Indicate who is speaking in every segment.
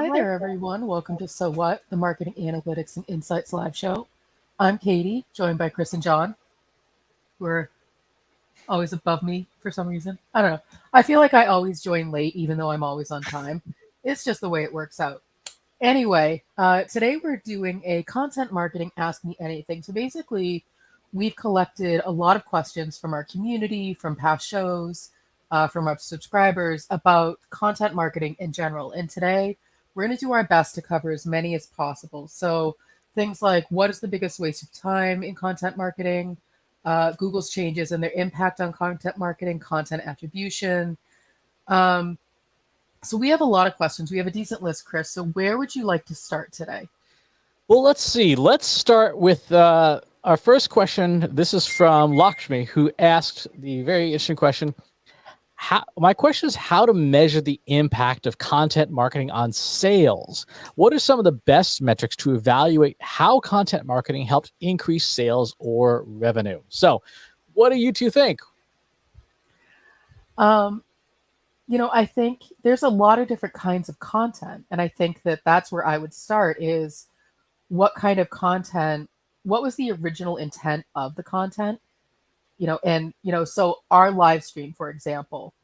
Speaker 1: Hi there, everyone. Welcome to So What, the Marketing Analytics and Insights Live Show. I'm Katie, joined by Chris and John, who are always above me for some reason. I don't know. I feel like I always join late, even though I'm always on time. It's just the way it works out. Anyway, today we're doing a content marketing Ask Me Anything. So basically, we've collected a lot of questions from our community, from past shows, from our subscribers about content marketing in general. And today, we're going to do our best to cover as many as possible. So things like what is the biggest waste of time in content marketing, Google's changes and their impact on content marketing, content attribution. Um, so we have a lot of questions. We have a decent list, Chris. So where would you like to start today?
Speaker 2: Well, let's see. Let's start with our first question. This is from Lakshmi, who asked the very interesting question. My question is how to measure the impact of content marketing on sales. What are some of the best metrics to evaluate how content marketing helped increase sales or revenue? So what do you two think?
Speaker 1: I think there's a lot of different kinds of content. And I think that that's where I would start is what kind of content, what was the original intent of the content? So our live stream, for example,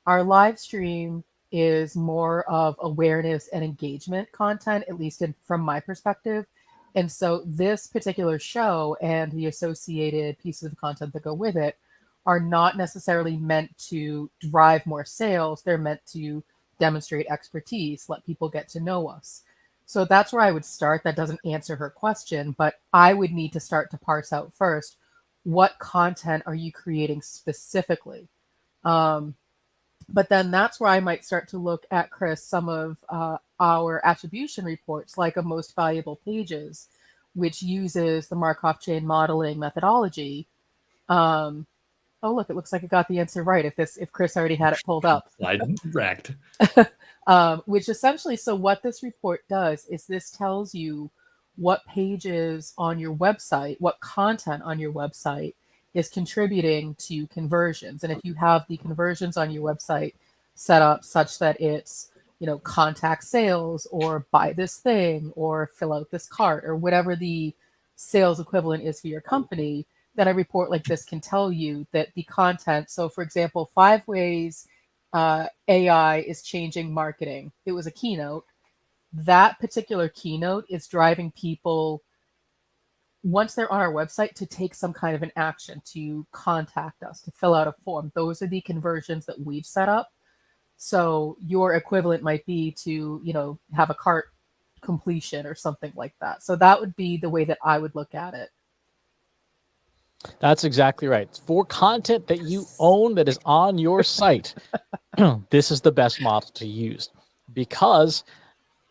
Speaker 1: our live stream is more of awareness and engagement content, at least from my perspective. And so this particular show and the associated pieces of content that go with it are not necessarily meant to drive more sales. They're meant to demonstrate expertise, let people get to know us. So that's where I would start. That doesn't answer her question, but I would need to start to parse out first, what content are you creating specifically? But then that's where I might start to look at, Chris, some of our attribution reports, like a most valuable pages, which uses the Markov chain modeling methodology. Oh, look, it looks like it got the answer right. If Chris already had it pulled up.
Speaker 3: Wrecked.
Speaker 1: Which essentially, so what this report does is this tells you what pages on your website, what content on your website is contributing to conversions. And if you have the conversions on your website set up such that it's, contact sales or buy this thing or fill out this cart or whatever the sales equivalent is for your company, then a report like this can tell you that the content. So for example, 5 ways AI is changing marketing. It was a keynote. That particular keynote is driving people, once they're on our website, to take some kind of an action, to contact us, to fill out a form. Those are the conversions that we've set up. So your equivalent might be to, have a cart completion or something like that. So that would be the way that I would look at it.
Speaker 2: That's exactly right. For content that you own that is on your site, this is the best model to use because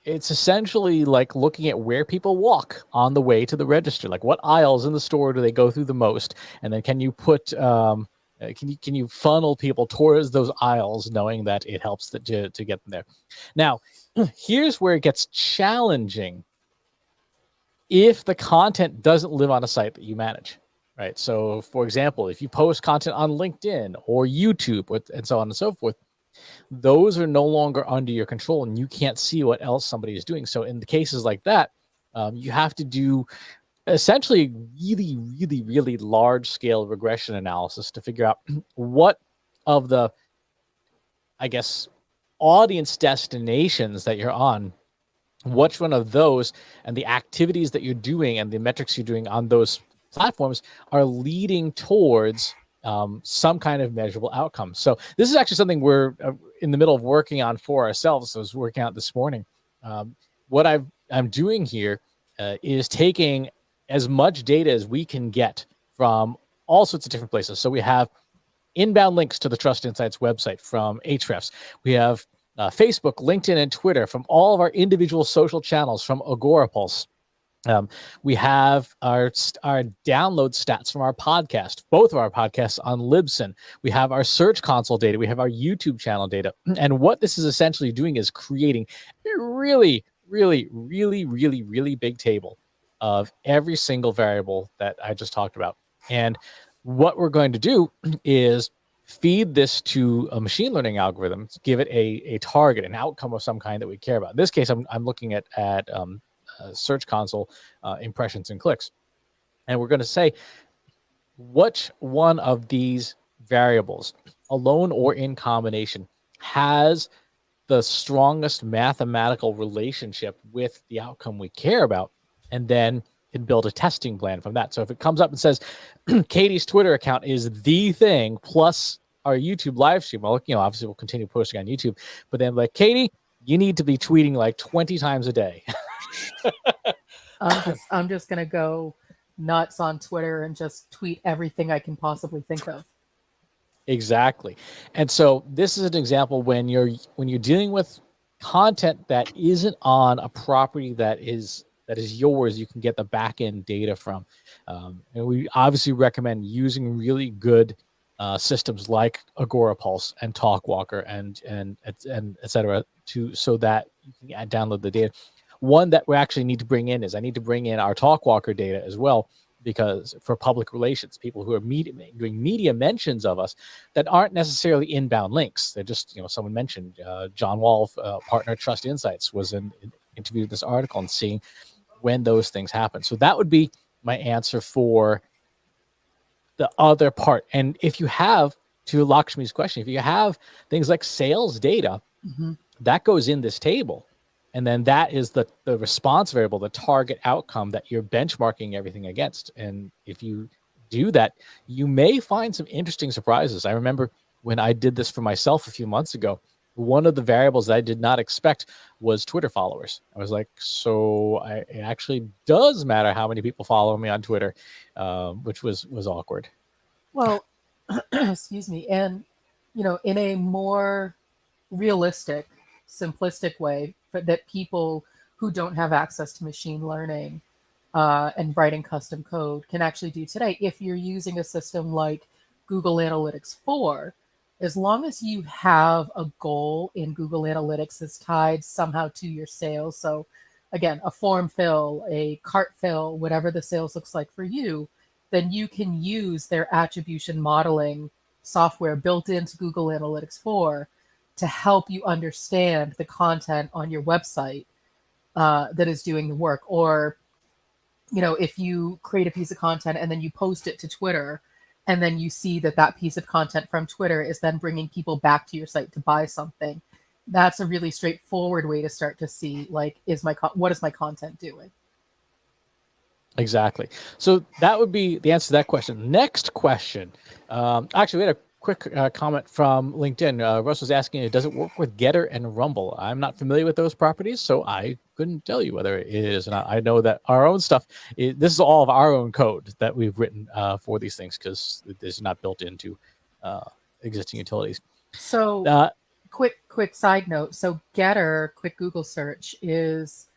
Speaker 2: it's essentially like looking at where people walk on the way to the register. Like what aisles in the store do they go through the most? And then can you put, can you funnel people towards those aisles knowing that it helps to get them there? Now, here's where it gets challenging if the content doesn't live on a site that you manage. Right. So, for example, if you post content on LinkedIn or YouTube and so on and so forth, those are no longer under your control and you can't see what else somebody is doing. So in the cases like that, you have to do essentially really, really, really large scale regression analysis to figure out what of the, I guess, audience destinations that you're on, which one of those and the activities that you're doing and the metrics you're doing on those platforms are leading towards some kind of measurable outcome. So this is actually something we're in the middle of working on for ourselves. So I was working out this morning. What I'm doing here is taking as much data as we can get from all sorts of different places. So we have inbound links to the Trust Insights website from Ahrefs. We have Facebook, LinkedIn, and Twitter from all of our individual social channels from Agorapulse. We have our download stats from our podcast, both of our podcasts on Libsyn. We have our Search Console data. We have our YouTube channel data. And what this is essentially doing is creating a really, really, really, really, really big table of every single variable that I just talked about. And what we're going to do is feed this to a machine learning algorithm, give it a target, an outcome of some kind that we care about. In this case, I'm looking at Search Console impressions and clicks, and we're going to say which one of these variables, alone or in combination, has the strongest mathematical relationship with the outcome we care about, and then can build a testing plan from that. So if it comes up and says Katie's Twitter account is the thing plus our YouTube live stream, well, obviously we'll continue posting on YouTube, but then like, Katie, you need to be tweeting like 20 times a day.
Speaker 1: I'm just gonna go nuts on Twitter and just tweet everything I can possibly think of.
Speaker 2: Exactly. And so this is an example when you're dealing with content that isn't on a property that is yours, you can get the back end data from. And we obviously recommend using really good systems like Agorapulse and Talkwalker and et cetera, so that you can download the data. One that we actually need to bring in is I need to bring in our Talkwalker data as well, because for public relations, people who are doing media mentions of us that aren't necessarily inbound links. They're just, someone mentioned John Wall, partner at Trust Insights, was interviewed this article and seeing when those things happen. So that would be my answer for the other part. And if you have, to Lakshmi's question, if you have things like sales data, that goes in this table. And then that is the response variable, the target outcome that you're benchmarking everything against. And if you do that, you may find some interesting surprises. I remember when I did this for myself a few months ago, one of the variables that I did not expect was Twitter followers. I was like, so it actually does matter how many people follow me on Twitter, which was awkward.
Speaker 1: Well, excuse me. And, in a more realistic, simplistic way that people who don't have access to machine learning and writing custom code can actually do today. If you're using a system like Google Analytics 4, as long as you have a goal in Google Analytics that's tied somehow to your sales, so again, a form fill, a cart fill, whatever the sales looks like for you, then you can use their attribution modeling software built into Google Analytics 4 to help you understand the content on your website that is doing the work. Or, if you create a piece of content and then you post it to Twitter, and then you see that piece of content from Twitter is then bringing people back to your site to buy something, that's a really straightforward way to start to see, like, what is my content doing?
Speaker 2: Exactly. So that would be the answer to that question. Next question. Actually, we had a quick comment from LinkedIn. Russ was asking, does it work with Getter and Rumble? I'm not familiar with those properties, so I couldn't tell you whether it is or not. I know that our own stuff, this is all of our own code that we've written for these things, because this is not built into existing utilities.
Speaker 1: So quick side note. So Getter, quick Google search, is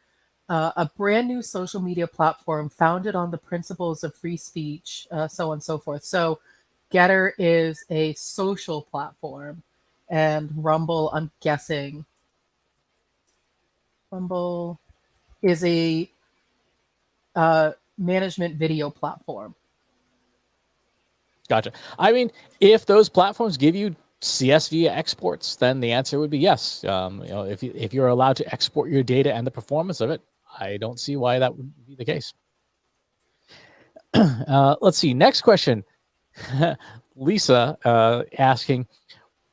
Speaker 1: a brand new social media platform founded on the principles of free speech, so on and so forth. So Getter is a social platform, and Rumble, I'm guessing, Rumble is a management video platform.
Speaker 2: Gotcha. I mean, if those platforms give you CSV exports, then the answer would be yes. If you're allowed to export your data and the performance of it, I don't see why that would be the case. Let's see. Next question. Lisa asking,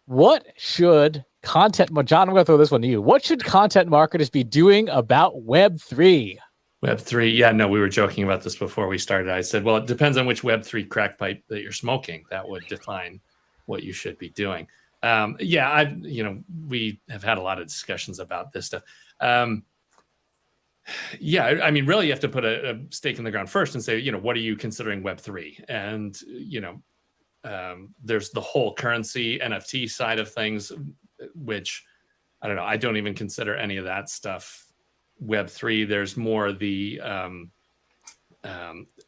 Speaker 2: what should content... John, I'm going to throw this one to you. What should content marketers be doing about Web3?
Speaker 3: Web3, yeah, no, we were joking about this before we started. I said, well, it depends on which Web3 crack pipe that you're smoking. That would define what you should be doing. We have had a lot of discussions about this stuff. I mean, really, you have to put a stake in the ground first and say, what are you considering Web3? And, there's the whole currency NFT side of things, which I don't know. I don't even consider any of that stuff Web3. There's more the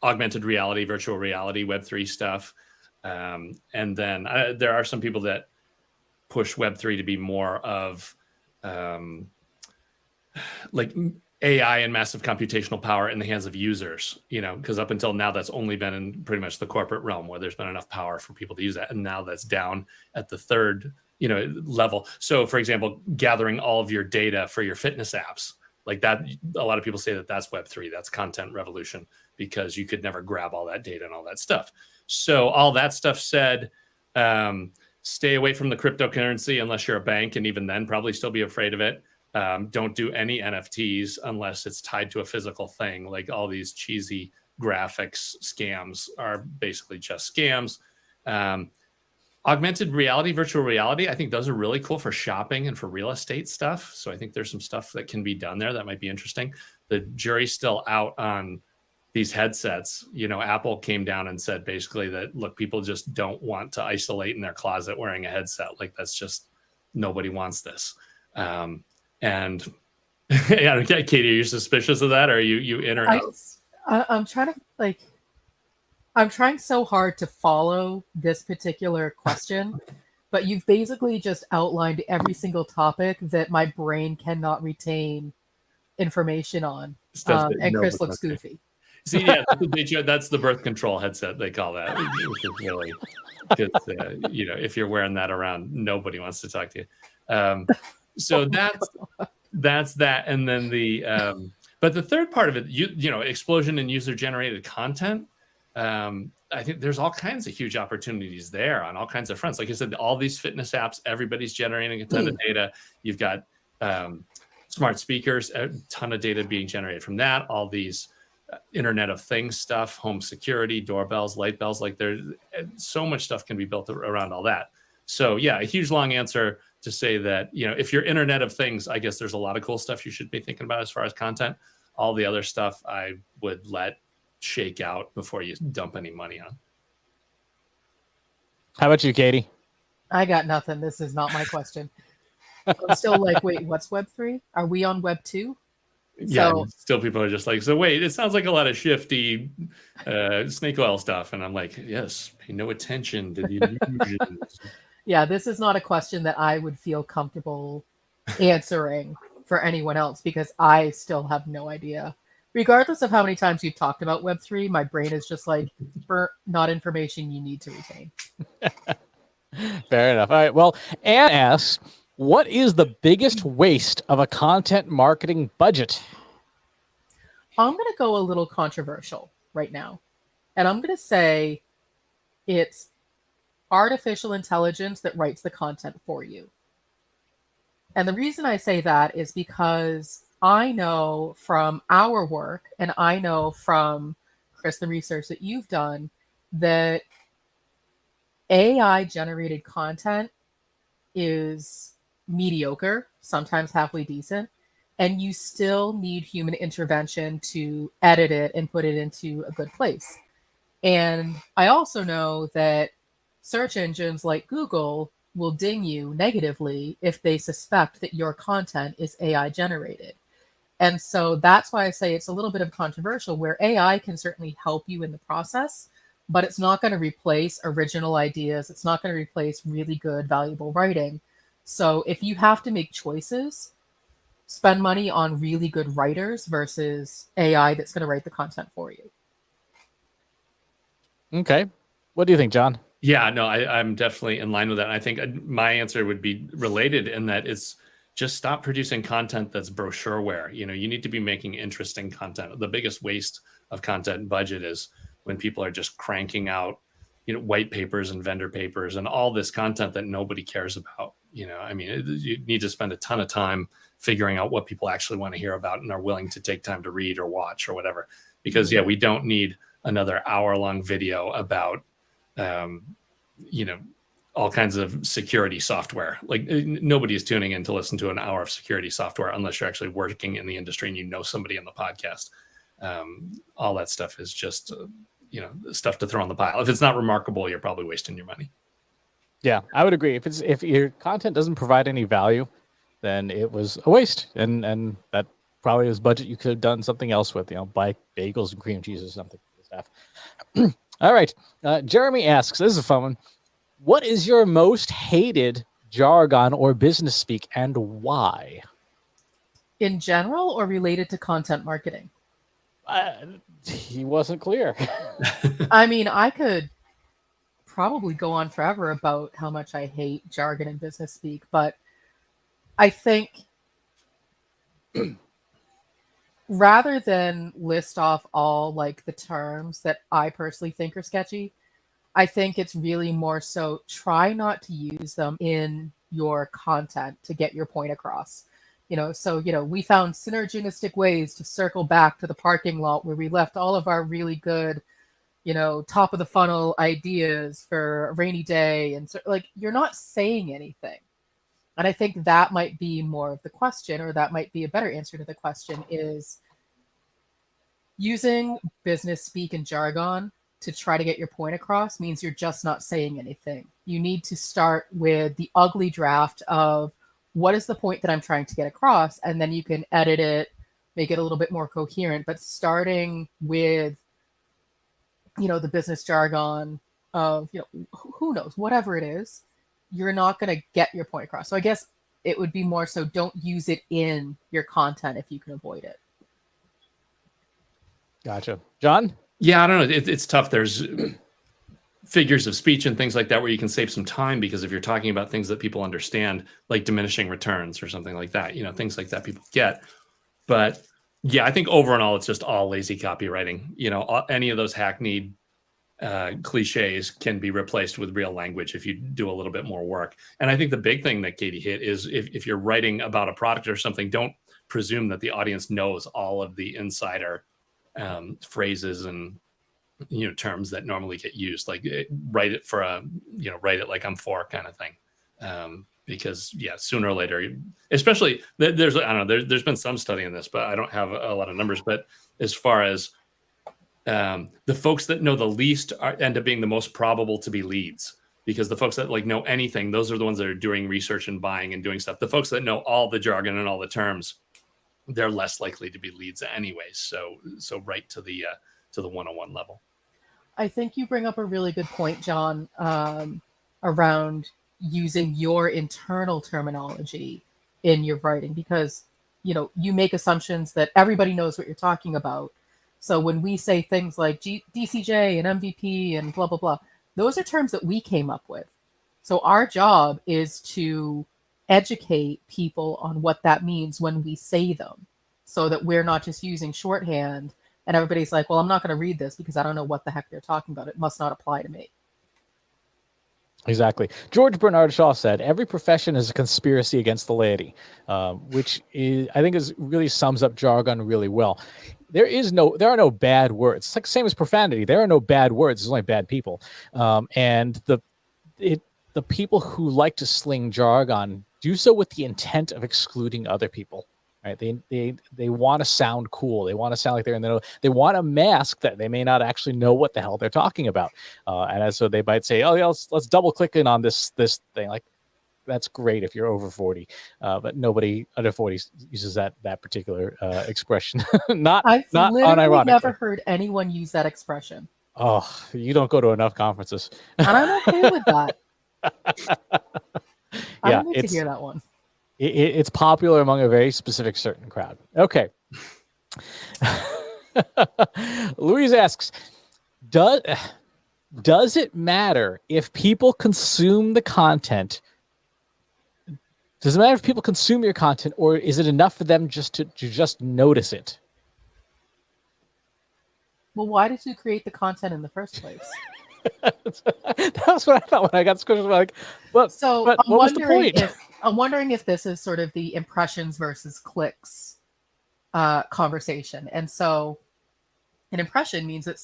Speaker 3: augmented reality, virtual reality, Web3 stuff. And then there are some people that push Web3 to be more of like AI and massive computational power in the hands of users, because up until now, that's only been in pretty much the corporate realm where there's been enough power for people to use that. And now that's down at the third, level. So for example, gathering all of your data for your fitness apps like that, a lot of people say that that's Web3, that's content revolution, because you could never grab all that data and all that stuff. So all that stuff said, stay away from the cryptocurrency unless you're a bank. And even then probably still be afraid of it. Don't do any NFTs unless it's tied to a physical thing. Like all these cheesy graphics scams are basically just scams. Augmented reality, virtual reality, I think those are really cool for shopping and for real estate stuff. So I think there's some stuff that can be done there that might be interesting. The jury's still out on these headsets. Apple came down and said basically that, look, people just don't want to isolate in their closet wearing a headset. Like that's just, nobody wants this. And yeah, Katie, are you suspicious of that? Or are you in or out?
Speaker 1: I'm trying to I'm trying so hard to follow this particular question, but you've basically just outlined every single topic that my brain cannot retain information on. And Chris looks goofy.
Speaker 3: See, yeah, that's the birth control headset, they call that. Which is really, because if you're wearing that around, nobody wants to talk to you. So that's that, and then but the third part of it, explosion in user generated content. I think there's all kinds of huge opportunities there on all kinds of fronts. Like I said, all these fitness apps, everybody's generating a ton of data. You've got smart speakers, a ton of data being generated from that. All these Internet of Things stuff, home security, doorbells, light bells. Like there's so much stuff can be built around all that. So yeah, a huge long answer to say that, if you're Internet of Things, I guess there's a lot of cool stuff you should be thinking about as far as content. All the other stuff I would let shake out before you dump any money on.
Speaker 2: How about you, Katie?
Speaker 1: I got nothing. This is not my question. I'm still like, wait, what's Web3? Are we on Web 2?
Speaker 3: Yeah, still people are just like, so wait, it sounds like a lot of shifty snake oil stuff. And I'm like, yes, pay no attention to the illusions.
Speaker 1: Yeah, this is not a question that I would feel comfortable answering for anyone else because I still have no idea. Regardless of how many times you've talked about Web3, my brain is just like, not information you need to retain.
Speaker 2: Fair enough. All right. Well, Anne asks, what is the biggest waste of a content marketing budget?
Speaker 1: I'm going to go a little controversial right now. And I'm going to say it's artificial intelligence that writes the content for you. And the reason I say that is because I know from our work, and I know from, Chris, the research that you've done, that AI-generated content is mediocre, sometimes halfway decent, and you still need human intervention to edit it and put it into a good place. And I also know that search engines like Google will ding you negatively if they suspect that your content is AI-generated. And so that's why I say it's a little bit of controversial, where AI can certainly help you in the process, but it's not going to replace original ideas. It's not going to replace really good, valuable writing. So if you have to make choices, spend money on really good writers versus AI that's going to write the content for you.
Speaker 2: Okay. What do you think, John?
Speaker 3: Yeah, no, I'm definitely in line with that. I think my answer would be related in that it's just stop producing content that's brochureware. You need to be making interesting content. The biggest waste of content budget is when people are just cranking out, white papers and vendor papers and all this content that nobody cares about. You need to spend a ton of time figuring out what people actually want to hear about and are willing to take time to read or watch or whatever. Because we don't need another hour-long video about, all kinds of security software. Like nobody is tuning in to listen to an hour of security software unless you're actually working in the industry and you know somebody in the podcast. All that stuff is just, stuff to throw on the pile. If it's not remarkable, you're probably wasting your money. Yeah,
Speaker 2: I would agree. If your content doesn't provide any value, then it was a waste, and that probably was budget you could have done something else with. Buy bagels and cream cheese or something. All right. Jeremy asks, this is a fun one. What is your most hated jargon or business speak and why?
Speaker 1: In general or related to content marketing?
Speaker 2: He wasn't clear.
Speaker 1: I mean, I could probably go on forever about how much I hate jargon and business speak, but I think rather than list off all like the terms that I personally think are sketchy, I think it's really more so try not to use them in your content to get your point across. We found synergistic ways to circle back to the parking lot where we left all of our really good, top of the funnel ideas for a rainy day. And so, like, you're not saying anything. And I think that might be more of the question, or that might be a better answer to the question is using business speak and jargon to try to get your point across means you're just not saying anything. You need to start with the ugly draft of what is the point that I'm trying to get across, and then you can edit it, make it a little bit more coherent. But starting with, the business jargon of, who knows, whatever it is, you're not going to get your point across. So I guess it would be more so don't use it in your content if you can avoid it.
Speaker 2: Gotcha. John?
Speaker 3: Yeah, I don't know. It's tough. There's figures of speech and things like that where you can save some time, because if you're talking about things that people understand, like diminishing returns or something like that, things like that people get. But yeah, I think over and all, it's just all lazy copywriting. Any of those hackneyed cliches can be replaced with real language if you do a little bit more work. And I think the big thing that Katie hit is if you're writing about a product or something, don't presume that the audience knows all of the insider phrases and terms that normally get used. Like write it like I'm for kind of thing. Because sooner or later, especially there's there's been some study in this, but I don't have a lot of numbers. But as far as the folks that know the least end up being the most probable to be leads, because the folks that know anything, those are the ones that are doing research and buying and doing stuff. The folks that know all the jargon and all the terms, they're less likely to be leads anyways. So right to the one-on-one level.
Speaker 1: I think you bring up a really good point, John, around using your internal terminology in your writing, because you make assumptions that everybody knows what you're talking about. So when we say things like DCJ and MVP and blah blah blah, those are terms that we came up with. So our job is to educate people on what that means when we say them, so that we're not just using shorthand and everybody's like, well, I'm not going to read this because I don't know what the heck they're talking about. It must not apply to me.
Speaker 2: Exactly. George Bernard Shaw said, every profession is a conspiracy against the laity, which I think really sums up jargon really well. There are no bad words. It's like same as profanity. There are no bad words. There's only bad people. And the people who like to sling jargon do so with the intent of excluding other people. Right? They want to sound cool. They want to sound like they're in the know. They want to mask that they may not actually know what the hell they're talking about. So they might say, "Oh yeah, let's double click in on this thing." Like, that's great if you're over 40, but nobody under 40 uses that particular expression.
Speaker 1: I've literally never heard anyone use that expression.
Speaker 2: Oh, you don't go to enough conferences.
Speaker 1: And I'm okay with that. I don't need to hear that one.
Speaker 2: It's popular among a very specific certain crowd. Okay. Louise asks, does it matter if people consume the content? Does it matter if people consume your content, or is it enough for them just to just notice it?
Speaker 1: Well, why did you create the content in the first place?
Speaker 2: That was what I thought when I got this question. Like, what was the point?
Speaker 1: I'm wondering if this is sort of the impressions versus clicks conversation. And so an impression means that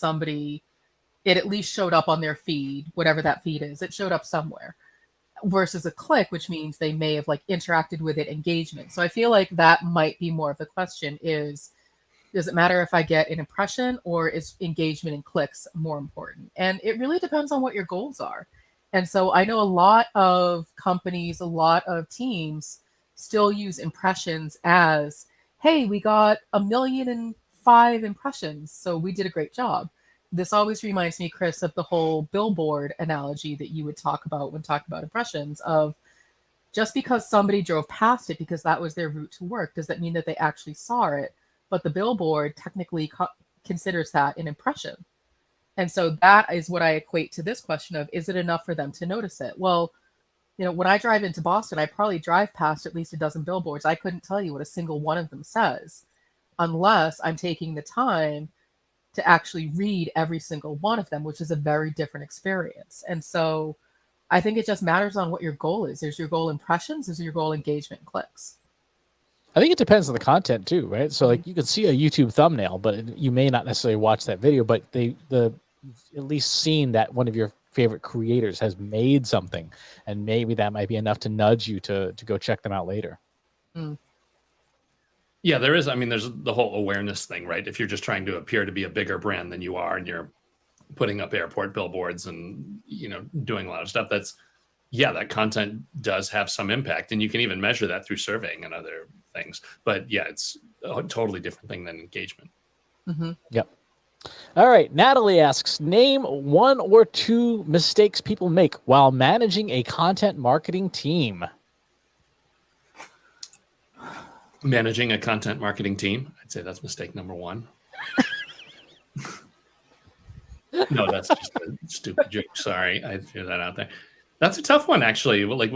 Speaker 1: it at least showed up on their feed, whatever that feed is. It showed up somewhere. Versus a click, which means they may have interacted with it, engagement. So I feel like that might be more of the question is, does it matter if I get an impression, or is engagement and clicks more important? And it really depends on what your goals are. And so I know a lot of companies, a lot of teams still use impressions as, hey, we got 1,000,005 impressions, so we did a great job. This always reminds me, Chris, of the whole billboard analogy that you would talk about when talking about impressions of just because somebody drove past it because that was their route to work, does that mean that they actually saw it? But the billboard technically considers that an impression. And so that is what I equate to this question of, is it enough for them to notice it? Well, when I drive into Boston, I probably drive past at least a dozen billboards. I couldn't tell you what a single one of them says unless I'm taking the time to actually read every single one of them, which is a very different experience. And so I think it just matters on what your goal is. Is your goal impressions? Is your goal engagement and clicks?
Speaker 2: I think it depends on the content too, right? So like you can see a YouTube thumbnail, but you may not necessarily watch that video, but you've at least seen that one of your favorite creators has made something, and maybe that might be enough to nudge you to go check them out later.
Speaker 3: Yeah, there is. I mean, there's the whole awareness thing, right? If you're just trying to appear to be a bigger brand than you are, and you're putting up airport billboards and doing a lot of stuff, that content does have some impact, and you can even measure that through surveying and other things. But yeah, it's a totally different thing than engagement.
Speaker 2: Yep. All right. Natalie asks, name 1 or 2 mistakes people make while managing a content marketing team.
Speaker 3: Managing a content marketing team, I'd say that's mistake number 1. No, that's just a stupid joke. Sorry, I threw that out there. That's a tough one, actually. Like,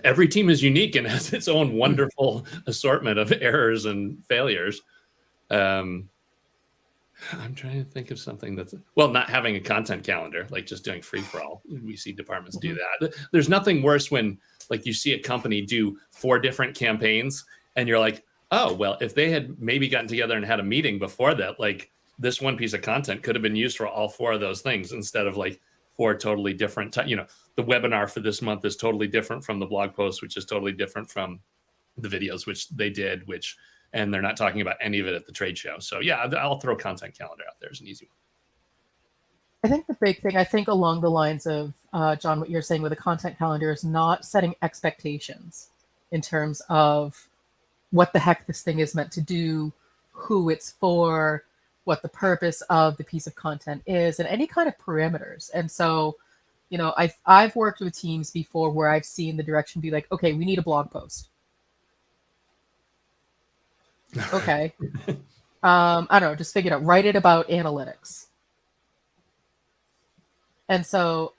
Speaker 3: every team is unique and has its own wonderful assortment of errors and failures. I'm trying to think of something that's, not having a content calendar, like just doing free for all. We see departments do that. There's nothing worse when like you see a company do 4 different campaigns and you're like, oh, well, if they had maybe gotten together and had a meeting before that, like this one piece of content could have been used for all 4 of those things instead of like 4 totally different, the webinar for this month is totally different from the blog post, which is totally different from the videos, which they did, and they're not talking about any of it at the trade show. So yeah, I'll throw content calendar out there as an easy one.
Speaker 1: I think the big thing, along the lines of, John, what you're saying with a content calendar is not setting expectations in terms of what the heck this thing is meant to do, who it's for, what the purpose of the piece of content is, and any kind of parameters. And so, I've worked with teams before where I've seen the direction be like, okay, we need a blog post. Okay. I don't know, just figure it out. Write it about analytics. And so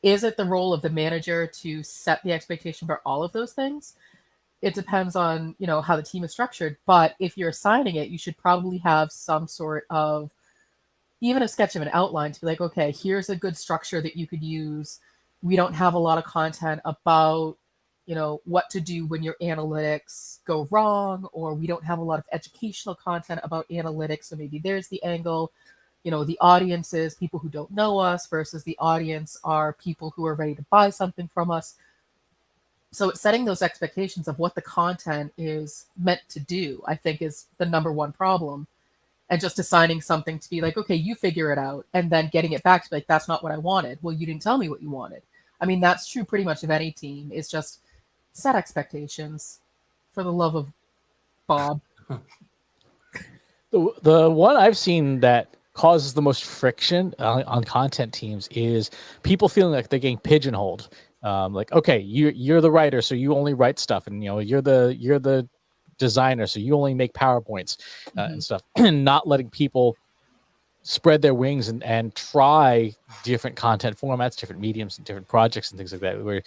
Speaker 1: is it the role of the manager to set the expectation for all of those things? It depends on, how the team is structured. But if you're assigning it, you should probably have some sort of, even a sketch of an outline to be like, okay, here's a good structure that you could use. We don't have a lot of content about, what to do when your analytics go wrong, or we don't have a lot of educational content about analytics. So maybe there's the angle, the audience is people who don't know us versus the audience are people who are ready to buy something from us. So it's setting those expectations of what the content is meant to do, I think, is the number one problem. And just assigning something to be like, okay, you figure it out, and then getting it back to be like, that's not what I wanted. Well, you didn't tell me what you wanted. I mean, that's true pretty much of any team. It's just set expectations, for the love of Bob.
Speaker 2: The one I've seen that causes the most friction on content teams is people feeling like they're getting pigeonholed. Like, okay, you're the writer, so you only write stuff, and you're the designer, so you only make PowerPoints and stuff, and not letting people spread their wings and try different content formats, different mediums, and different projects and things like that. Where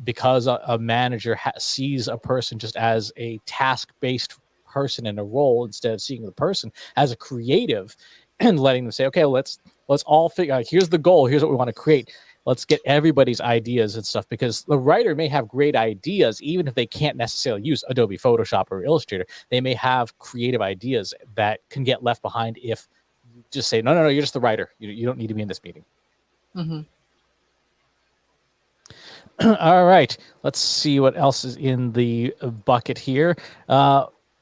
Speaker 2: because a manager sees a person just as a task-based person in a role instead of seeing the person as a creative and letting them say, okay, let's all figure out, here's the goal, here's what we want to create. Let's get everybody's ideas and stuff, because the writer may have great ideas, even if they can't necessarily use Adobe Photoshop or Illustrator. They may have creative ideas that can get left behind if you just say, no, you're just the writer. You don't need to be in this meeting. All right, let's see what else is in the bucket here.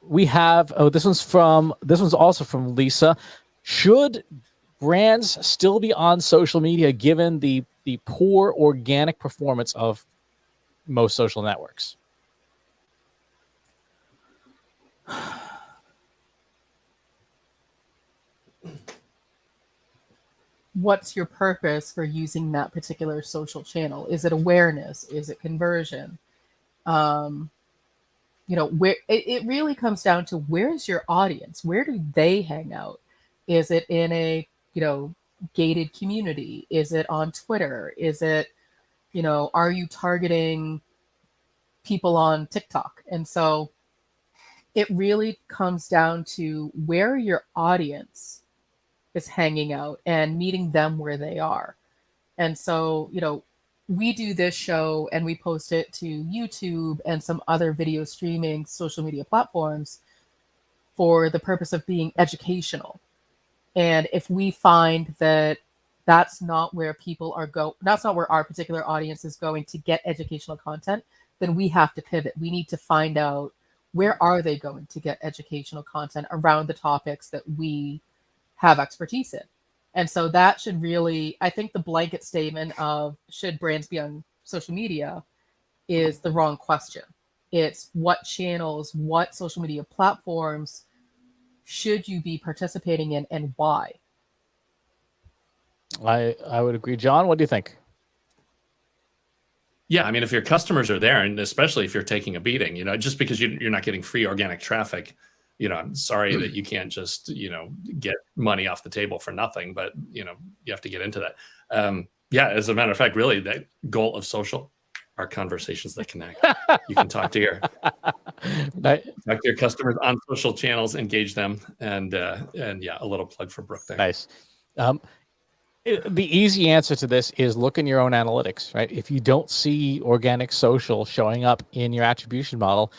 Speaker 2: We have, this one's also from Lisa. Should brands still be on social media given the poor organic performance of most social networks?
Speaker 1: what's your purpose for using that particular social channel? Is it awareness? Is it conversion? Um, where it really comes down to, where's your audience? Where do they hang out? Is it in a, gated community? Is it on Twitter? Is it, are you targeting people on TikTok? And so it really comes down to where your audience is hanging out and meeting them where they are. And so, we do this show and we post it to YouTube and some other video streaming social media platforms for the purpose of being educational. And if we find that that's not where that's not where our particular audience is going to get educational content, then we have to pivot. We need to find out, where are they going to get educational content around the topics that we have expertise in. And so that should really, I think the blanket statement of should brands be on social media is the wrong question. It's what channels, what social media platforms should you be participating in, and why?
Speaker 2: I would agree. John, what do you think?
Speaker 3: Yeah, I mean, if your customers are there, and especially if you're taking a beating, just because you're not getting free organic traffic, I'm sorry that you can't just, get money off the table for nothing, but, you have to get into that. Yeah, as a matter of fact, really, the goal of social are conversations that connect. You can talk to your customers on social channels, engage them, and yeah, a little plug for Brooke there.
Speaker 2: Nice. The easy answer to this is look in your own analytics, right? If you don't see organic social showing up in your attribution model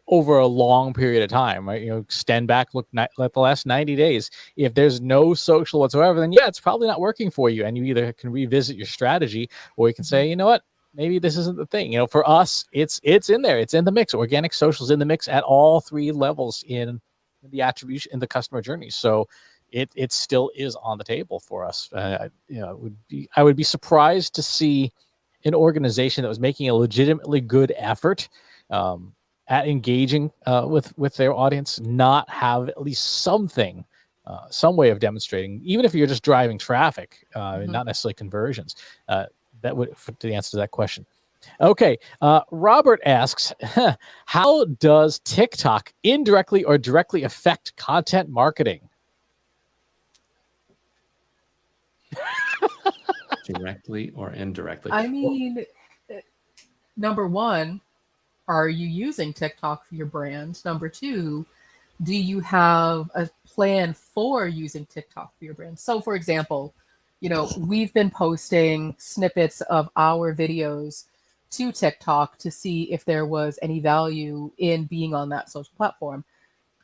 Speaker 2: over a long period of time, right? Stand back, look at the last 90 days. If there's no social whatsoever, then yeah, it's probably not working for you. And you either can revisit your strategy, or you can say, you know what, maybe this isn't the thing. For us, it's in there. It's in the mix. Organic social is in the mix at all three levels in the attribution, in the customer journey. So it still is on the table for us. I would be surprised to see an organization that was making a legitimately good effort at engaging with their audience not have at least something, some way of demonstrating, even if you're just driving traffic, not necessarily conversions. That would, to the answer to that question. Okay, Robert asks, how does TikTok indirectly or directly affect content marketing?
Speaker 3: Directly or indirectly?
Speaker 1: I mean, number one, are you using TikTok for your brand? Number two, do you have a plan for using TikTok for your brand? So, for example, we've been posting snippets of our videos to TikTok to see if there was any value in being on that social platform.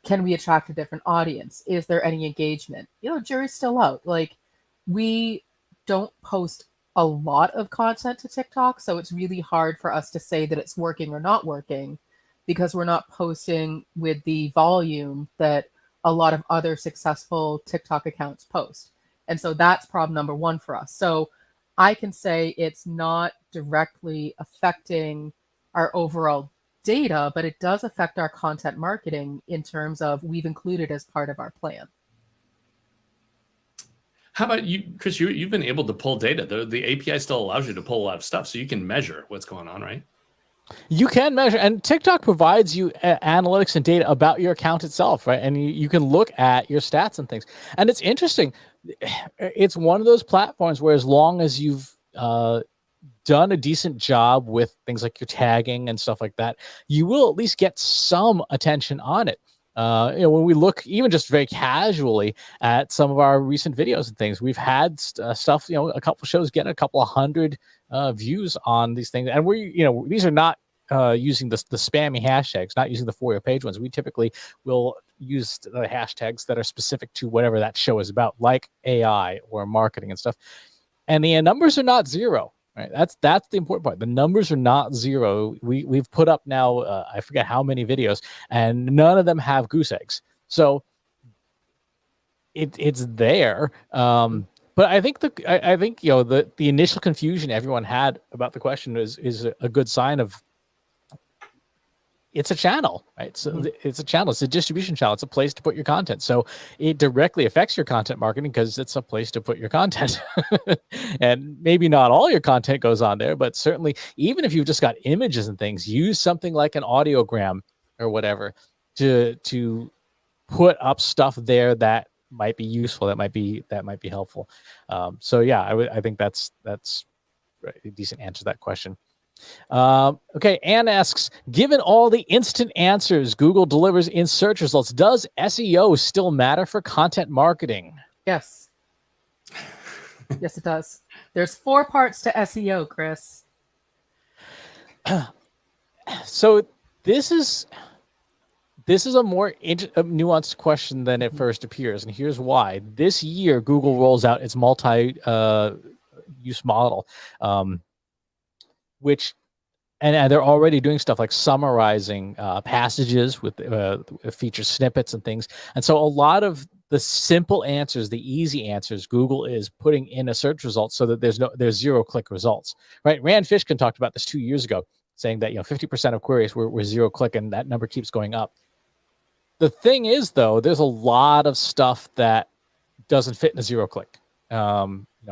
Speaker 1: Can we attract a different audience? Is there any engagement? Jury's still out. Like, we don't post a lot of content to TikTok, so it's really hard for us to say that it's working or not working, because we're not posting with the volume that a lot of other successful TikTok accounts post. And so that's problem number one for us. So I can say it's not directly affecting our overall data, but it does affect our content marketing in terms of we've included as part of our plan.
Speaker 3: How about you, Chris? You've been able to pull data. The API still allows you to pull a lot of stuff, so you can measure what's going on, right?
Speaker 2: You can measure, and TikTok provides you analytics and data about your account itself, right? And you can look at your stats and things. And it's interesting. It's one of those platforms where, as long as you've done a decent job with things like your tagging and stuff like that, you will at least get some attention on it. When we look even just very casually at some of our recent videos and things, we've had stuff, a couple shows getting a couple of hundred views on these things. And these are not using the spammy hashtags, not using the For Your Page ones. We typically will use the hashtags that are specific to whatever that show is about, like AI or marketing and stuff. And the numbers are not zero. Right. That's the important part. The numbers are not zero. We've put up now, I forget how many videos, and none of them have goose eggs. So it's there. But I think the initial confusion everyone had about the question is a good sign of it's a channel, right? So
Speaker 1: Mhm.
Speaker 2: it's a channel. It's a distribution channel. It's a place to put your content. So it directly affects your content marketing because it's a place to put your content. And maybe not all your content goes on there, but certainly even if you've just got images and things, use something like an audiogram or whatever to put up stuff there that might be useful, that might be helpful. So yeah, I think that's a decent answer to that question. Okay, Anne asks, given all the instant answers Google delivers in search results, does SEO still matter for content marketing?
Speaker 1: Yes. Yes, it does. There's 4 parts to SEO, Chris.
Speaker 2: So this is a more nuanced question than it first appears, and here's why. This year, Google rolls out its multi-use model, which and they're already doing stuff like summarizing passages with feature snippets and things. And so a lot of the simple answers, the easy answers, Google is putting in a search result so that there's zero-click results, right? Rand Fishkin talked about this 2 years ago, saying that 50% of queries were zero-click, and that number keeps going up. The thing is, though, there's a lot of stuff that doesn't fit in a zero-click.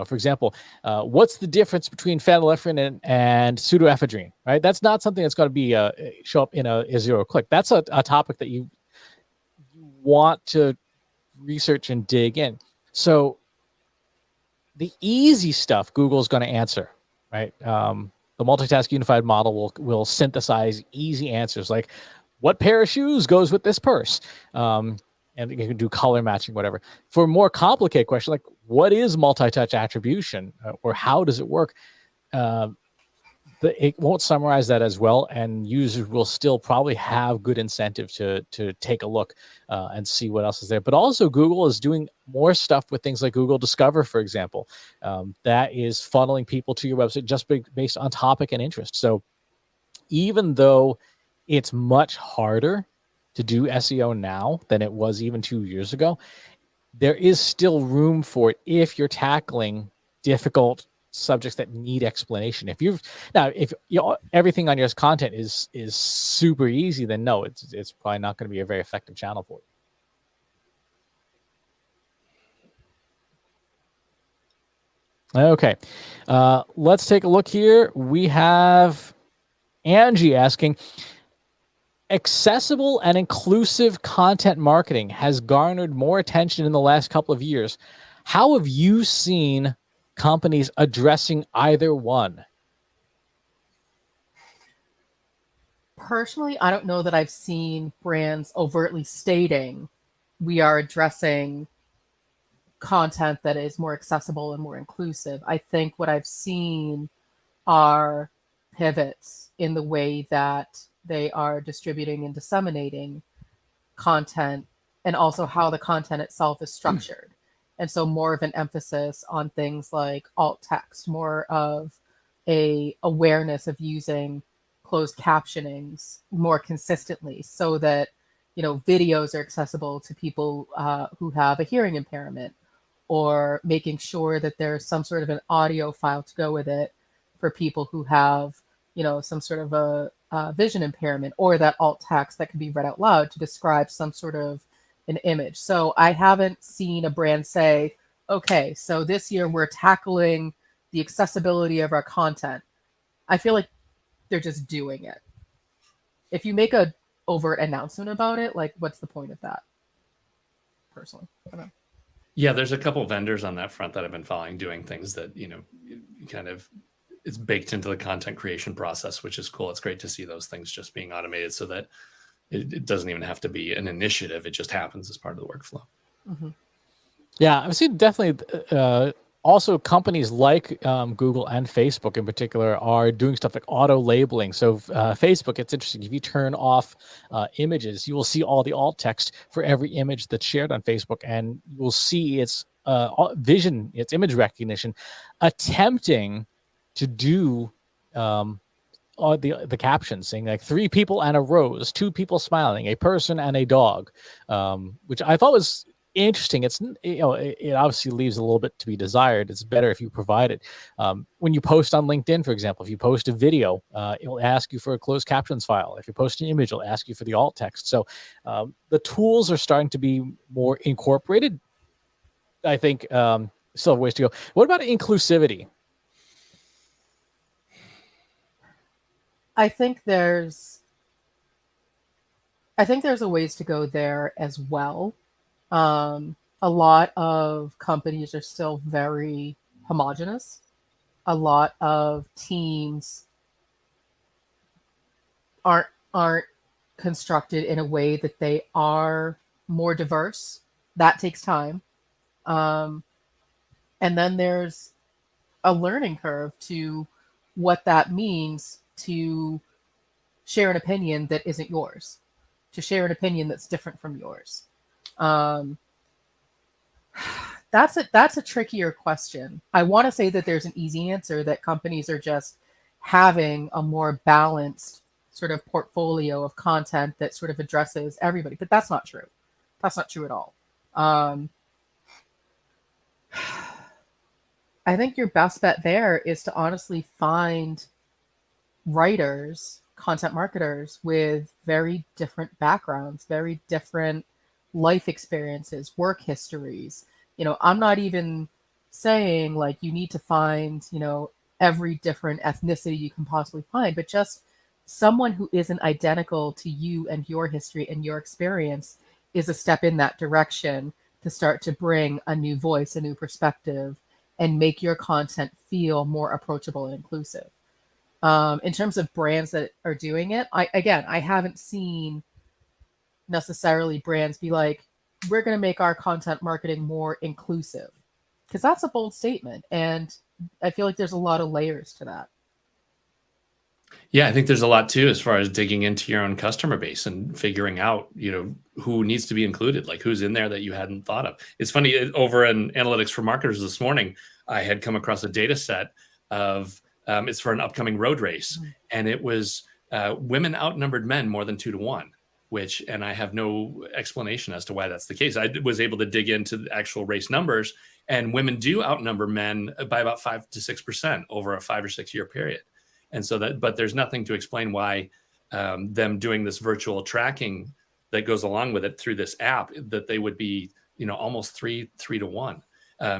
Speaker 2: For example, what's the difference between phenylephrine and pseudoephedrine, right? That's not something that's going to be show up in a zero-click. That's a topic that you want to research and dig in. So the easy stuff Google's going to answer, right? The multitask unified model will synthesize easy answers like, what pair of shoes goes with this purse? And you can do color matching, whatever. For a more complicated question, like what is multi-touch attribution or how does it work? It won't summarize that as well, and users will still probably have good incentive to take a look and see what else is there. But also Google is doing more stuff with things like Google Discover, for example, that is funneling people to your website just based on topic and interest. So even though it's much harder to do SEO now than it was even 2 years ago, there is still room for it if you're tackling difficult subjects that need explanation. If everything on your content is super easy, then no, it's probably not going to be a very effective channel for you. Okay, let's take a look here. We have Angie asking, accessible and inclusive content marketing has garnered more attention in the last couple of years. How have you seen companies addressing either one?
Speaker 1: Personally, I don't know that I've seen brands overtly stating we are addressing content that is more accessible and more inclusive. I think what I've seen are pivots in the way that they are distributing and disseminating content, and also how the content itself is structured. And so more of an emphasis on things like alt text, more of a awareness of using closed captionings more consistently so that videos are accessible to people who have a hearing impairment, or making sure that there's some sort of an audio file to go with it for people who have some sort of a vision impairment, or that alt text that can be read out loud to describe some sort of an image. So I haven't seen a brand say, okay, so this year we're tackling the accessibility of our content. I feel like they're just doing it. If you make a overt announcement about it, like what's the point of that? Personally, I don't know.
Speaker 3: Yeah, there's a couple of vendors on that front that I've been following doing things that, kind of it's baked into the content creation process, which is cool. It's great to see those things just being automated so that it doesn't even have to be an initiative. It just happens as part of the workflow.
Speaker 1: Mm-hmm.
Speaker 2: Yeah, I've seen definitely also companies like Google and Facebook in particular are doing stuff like auto labeling. So Facebook, it's interesting. If you turn off images, you will see all the alt text for every image that's shared on Facebook, and you will see its vision, its image recognition, attempting to do all the captions, saying like 3 people and a rose, 2 people smiling, a person and a dog, which I thought was interesting. It's, it obviously leaves a little bit to be desired. It's better if you provide it. When you post on LinkedIn, for example, if you post a video, it'll ask you for a closed captions file. If you post an image, it'll ask you for the alt text. So the tools are starting to be more incorporated. I think still have ways to go. What about inclusivity?
Speaker 1: I think there's a ways to go there as well. A lot of companies are still very homogenous. A lot of teams aren't constructed in a way that they are more diverse. That takes time. And then there's a learning curve to what that means to share an opinion that isn't yours, to share an opinion that's different from yours. That's a trickier question. I want to say that there's an easy answer, that companies are just having a more balanced sort of portfolio of content that sort of addresses everybody, but that's not true. That's not true at all. I think your best bet there is to honestly find writers, content marketers with very different backgrounds, very different life experiences, work histories. I'm not even saying like you need to find, every different ethnicity you can possibly find, but just someone who isn't identical to you and your history and your experience is a step in that direction to start to bring a new voice, a new perspective, and make your content feel more approachable and inclusive. In terms of brands that are doing it, I haven't seen necessarily brands be like, we're going to make our content marketing more inclusive, because that's a bold statement. And I feel like there's a lot of layers to that.
Speaker 3: Yeah, I think there's a lot too, as far as digging into your own customer base and figuring out, who needs to be included, like who's in there that you hadn't thought of. It's funny, over in Analytics for Marketers this morning, I had come across a data set of, it's for an upcoming road race. Mm-hmm. And it was women outnumbered men more than 2-to-1, and I have no explanation as to why that's the case. I was able to dig into the actual race numbers, and women do outnumber men by about 5 to 6% over a 5 or 6 year period. And so but there's nothing to explain why them doing this virtual tracking that goes along with it through this app, that they would be, almost 3-to-1.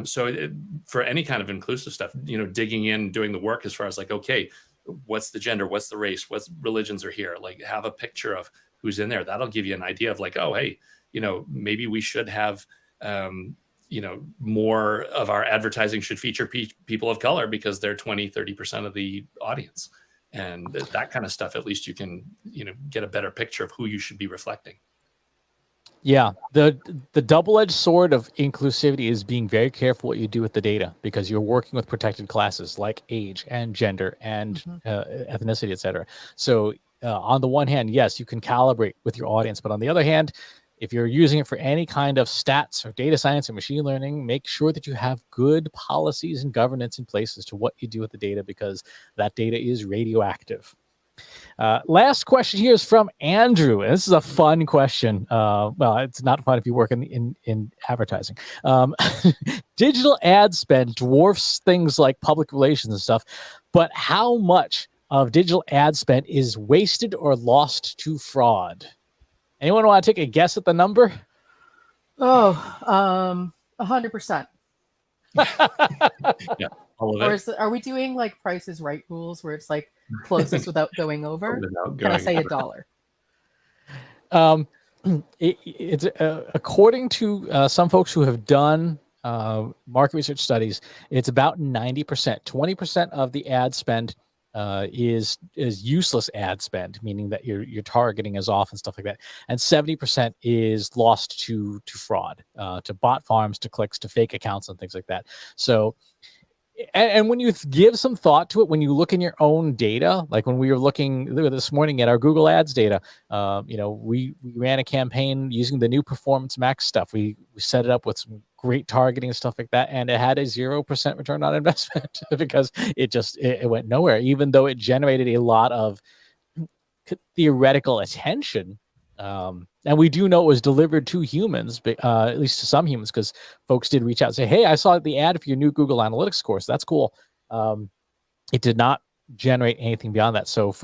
Speaker 3: So for any kind of inclusive stuff, digging in, doing the work as far as like, okay, what's the gender, what's the race, what religions are here, like have a picture of who's in there. That'll give you an idea of like, oh, hey, maybe we should have, more of our advertising should feature people of color because they're 20-30% of the audience. And that kind of stuff, at least you can, get a better picture of who you should be reflecting.
Speaker 2: Yeah, the double-edged sword of inclusivity is being very careful what you do with the data, because you're working with protected classes like age and gender and ethnicity, et cetera. So on the one hand, yes, you can calibrate with your audience, but on the other hand, if you're using it for any kind of stats or data science or machine learning, make sure that you have good policies and governance in place as to what you do with the data, because that data is radioactive. Last question here is from Andrew. And this is a fun question. Well, it's not fun if you work in advertising. Digital ad spend dwarfs things like public relations and stuff, but how much of digital ad spend is wasted or lost to fraud? Anyone want to take a guess at the number?
Speaker 1: 100%.
Speaker 3: Yeah, all of it.
Speaker 1: Or are we doing like Price is Right rules where it's like closest without going over? Can I say $1?
Speaker 2: It's according to some folks who have done market research studies, it's about 90%. 20% of the ad spend is useless ad spend, meaning that your targeting is off and stuff like that, and 70% is lost to fraud, to bot farms, to clicks, to fake accounts and things like that. So, and when you give some thought to it, when you look in your own data, like when we were looking this morning at our Google Ads data, we ran a campaign using the new Performance Max stuff. We set it up with some great targeting and stuff like that, and it had a 0% return on investment because it went nowhere, even though it generated a lot of theoretical attention. And we do know it was delivered to humans, at least to some humans, because folks did reach out and say, hey, I saw the ad for your new Google Analytics course. That's cool. It did not generate anything beyond that. So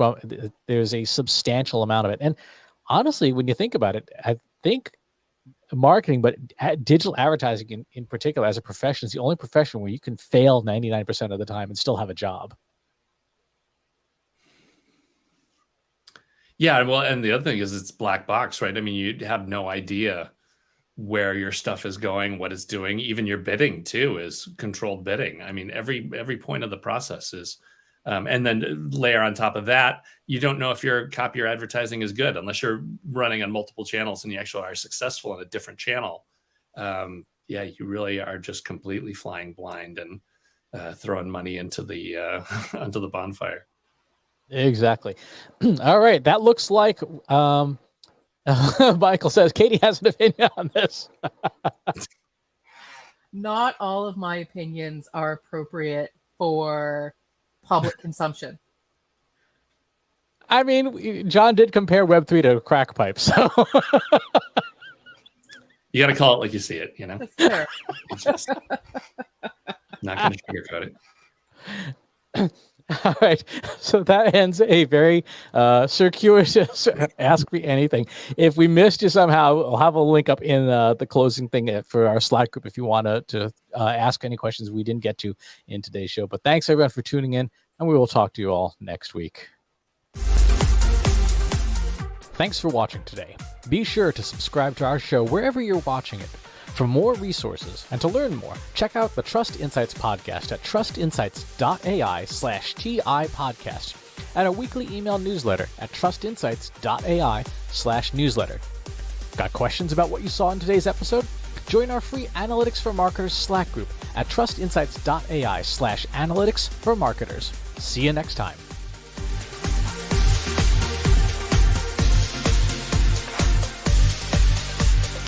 Speaker 2: there's a substantial amount of it. And honestly, when you think about it, I think marketing, but digital advertising in particular as a profession is the only profession where you can fail 99% of the time and still have a job.
Speaker 3: Yeah, well, and the other thing is it's black box, right? I mean, you have no idea where your stuff is going, what it's doing. Even your bidding too is controlled bidding. I mean, every point of the process is, and then layer on top of that, you don't know if your copy or advertising is good unless you're running on multiple channels and you actually are successful in a different channel. Yeah, you really are just completely flying blind and throwing money into the onto the bonfire.
Speaker 2: Exactly. All right. That looks like Michael says Katie has an opinion on this.
Speaker 1: Not all of my opinions are appropriate for public consumption.
Speaker 2: I mean, John did compare Web3 to crack pipe, so
Speaker 3: you got to call it like you see it, you know.
Speaker 1: That's fair.
Speaker 3: Just not going to sugarcoat it.
Speaker 2: All right, so that ends a very circuitous Ask Me Anything. If we missed you somehow, I'll have a link up in the closing thing for our Slack group if you want to ask any questions we didn't get to in today's show. But thanks, everyone, for tuning in, and we will talk to you all next week. Thanks for watching today. Be sure to subscribe to our show wherever you're watching it. For more resources and to learn more, check out the Trust Insights podcast at trustinsights.ai/TI podcast and a weekly email newsletter at trustinsights.ai/newsletter. Got questions about what you saw in today's episode? Join our free Analytics for Marketers Slack group at trustinsights.ai/analytics for marketers. See you next time.